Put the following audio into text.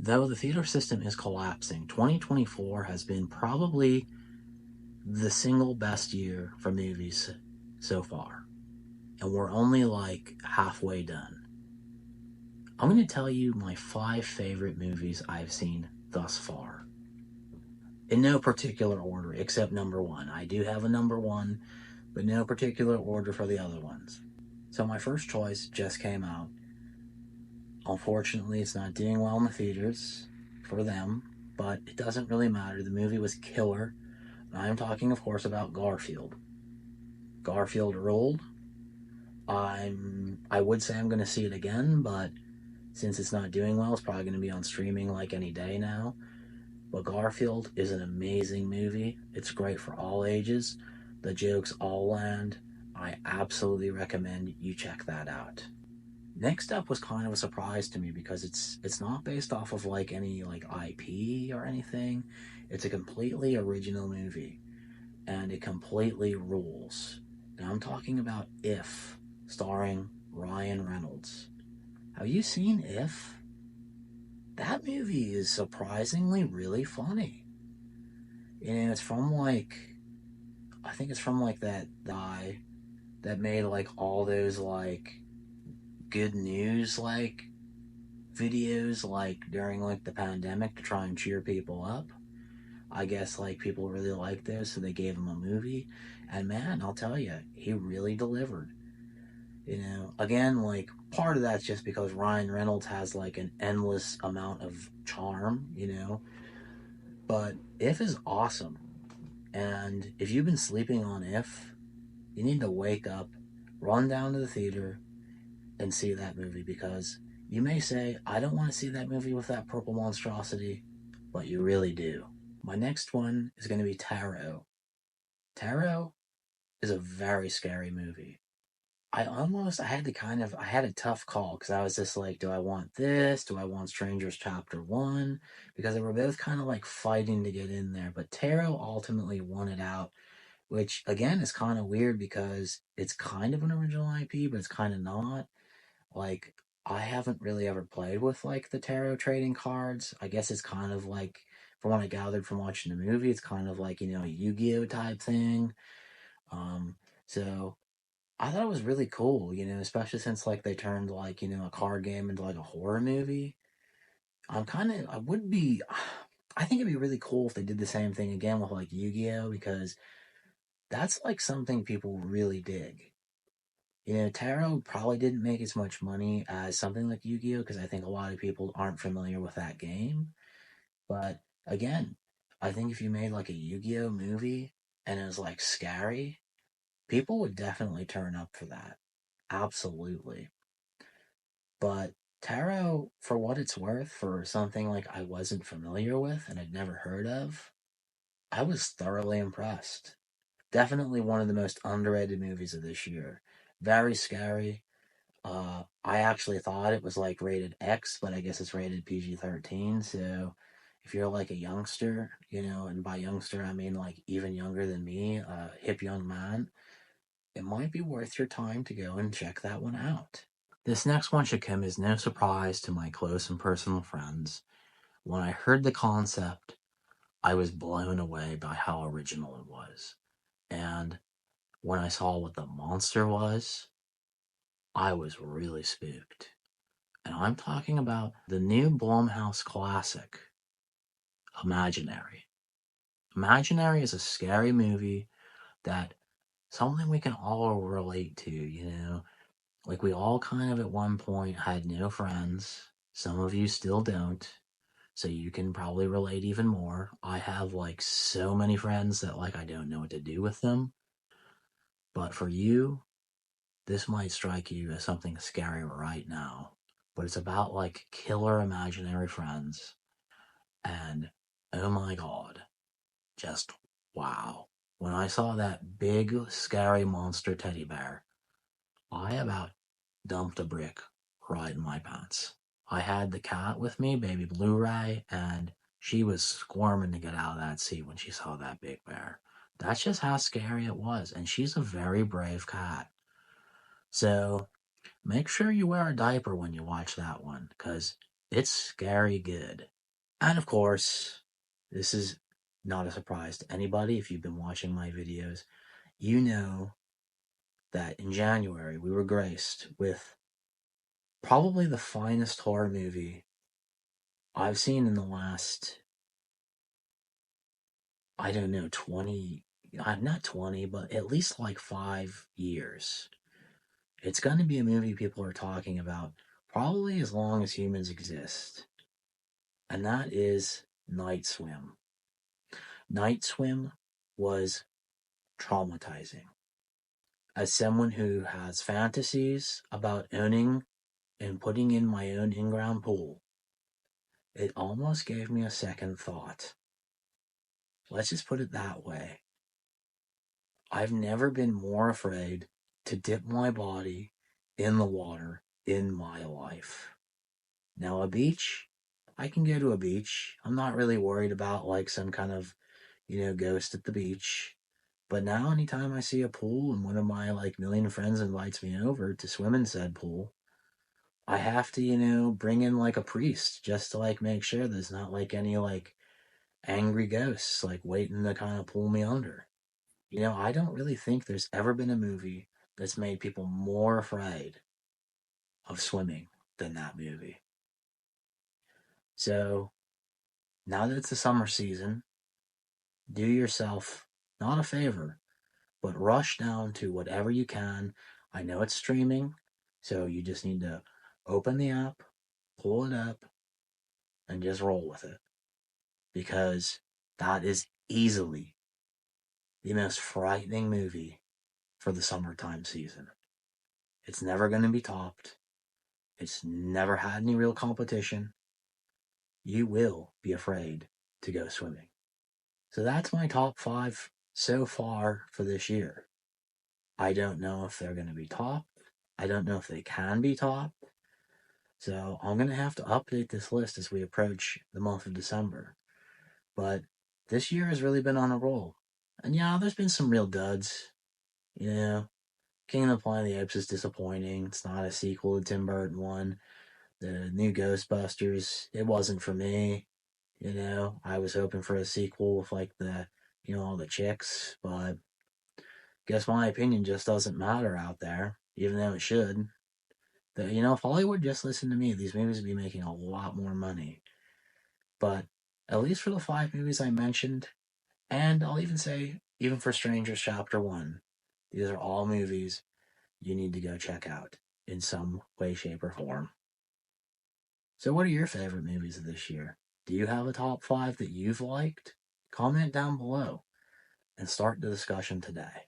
Though the theater system is collapsing, 2024 has been probably the single best year for movies so far. And we're only like halfway done. I'm going to tell you my 5 favorite movies I've seen thus far. In no particular order, except number 1. I do have a number 1, but no particular order for the other ones. So my first choice just came out. Unfortunately, it's not doing well in the theaters for them, but it doesn't really matter. The movie was killer. I'm talking, of course, about Garfield. Garfield ruled. I would say I'm going to see it again, but since it's not doing well, it's probably going to be on streaming like any day now. But Garfield is an amazing movie. It's great for all ages. The jokes all land. I absolutely recommend you check that out. Next up was kind of a surprise to me because it's not based off of like any like IP or anything. It's a completely original movie and it completely rules. And I'm talking about If, starring Ryan Reynolds. Have you seen If? That movie is surprisingly really funny. You know, it's from like, I think it's from like that guy that made like all those like good news like videos like during like the pandemic to try and cheer people up. I guess like people really liked those, so they gave him a movie. And man, I'll tell you, he really delivered. You know, again, like part of that's just because Ryan Reynolds has like an endless amount of charm, you know. But If is awesome. And if you've been sleeping on If, you need to wake up, run down to the theater, and see that movie because you may say, I don't want to see that movie with that purple monstrosity, but you really do. My next one is going to be Tarot. Tarot is a very scary movie. I had a tough call because I was just like, do I want this? Do I want Strangers Chapter 1? Because they were both kind of like fighting to get in there. But Tarot ultimately won it out, which again is kind of weird because it's kind of an original IP, but it's kind of not. Like, I haven't really ever played with like the tarot trading cards. I guess it's kind of like, from what I gathered from watching the movie, it's kind of like, a Yu-Gi-Oh type thing. Um, so I thought it was really cool, especially since like they turned like, a card game into like a horror movie. I would be, I think it'd be really cool if they did the same thing again with like Yu-Gi-Oh because that's like something people really dig. Tarot probably didn't make as much money as something like Yu-Gi-Oh! Because I think a lot of people aren't familiar with that game. But again, I think if you made like a Yu-Gi-Oh! Movie and it was like scary, people would definitely turn up for that. Absolutely. But Tarot, for what it's worth, for something like I wasn't familiar with and I'd never heard of, I was thoroughly impressed. Definitely one of the most underrated movies of this year. Very scary. I actually thought it was like rated X, but I guess it's rated PG-13. So if you're like a youngster, and by youngster I mean like even younger than me, a hip young man, it might be worth your time to go and check that one out. This next one should come as no surprise to my close and personal friends. When I heard the concept, I was blown away by how original it was. And when I saw what the monster was, I was really spooked. And I'm talking about the new Blumhouse classic, Imaginary. Imaginary is a scary movie that something we can all relate to. Like we all kind of at one point had no friends. Some of you still don't. So you can probably relate even more. I have like so many friends that like I don't know what to do with them. But for you, this might strike you as something scary right now. But it's about like killer imaginary friends. And oh my god, just wow. When I saw that big, scary monster teddy bear, I about dumped a brick right in my pants. I had the cat with me, baby Blu ray, and she was squirming to get out of that seat when she saw that big bear. That's just how scary it was, and she's a very brave cat. So make sure you wear a diaper when you watch that one, because It's scary good. And of course, this is not a surprise to anybody. If you've been watching my videos, you know that in January we were graced with probably the finest horror movie I've seen in the last, I don't know, 20, not 20, but at least like 5 years. It's going to be a movie people are talking about probably as long as humans exist. And that is Night Swim. Night Swim was traumatizing. As someone who has fantasies about owning and putting in my own in-ground pool, it almost gave me a second thought. Let's just put it that way. I've never been more afraid to dip my body in the water in my life. Now, a beach, I can go to a beach. I'm not really worried about like some kind of, ghost at the beach. But now, anytime I see a pool and one of my like million friends invites me over to swim in said pool, I have to, bring in like a priest just to like make sure there's not like any like angry ghosts like waiting to kind of pull me under. I don't really think there's ever been a movie that's made people more afraid of swimming than that movie. So now that it's the summer season, do yourself not a favor, but rush down to whatever you can. I know it's streaming, so you just need to open the app, pull it up, and just roll with it. Because that is easily the most frightening movie for the summertime season. It's never going to be topped. It's never had any real competition. You will be afraid to go swimming. So that's my top 5 so far for this year. I don't know if they're going to be topped. I don't know if they can be topped. So I'm going to have to update this list as we approach the month of December. But this year has really been on a roll. And yeah, there's been some real duds. King of the Planet of the Apes is disappointing. It's not a sequel to Tim Burton one. The new Ghostbusters, it wasn't for me. I was hoping for a sequel with like all the chicks, but guess my opinion just doesn't matter out there, even though it should. If Hollywood just listened to me, these movies would be making a lot more money. But at least for the 5 movies I mentioned, and I'll even say, even for Strangers Chapter 1, these are all movies you need to go check out in some way, shape, or form. So, what are your favorite movies of this year? Do you have a top 5 that you've liked? Comment down below and start the discussion today.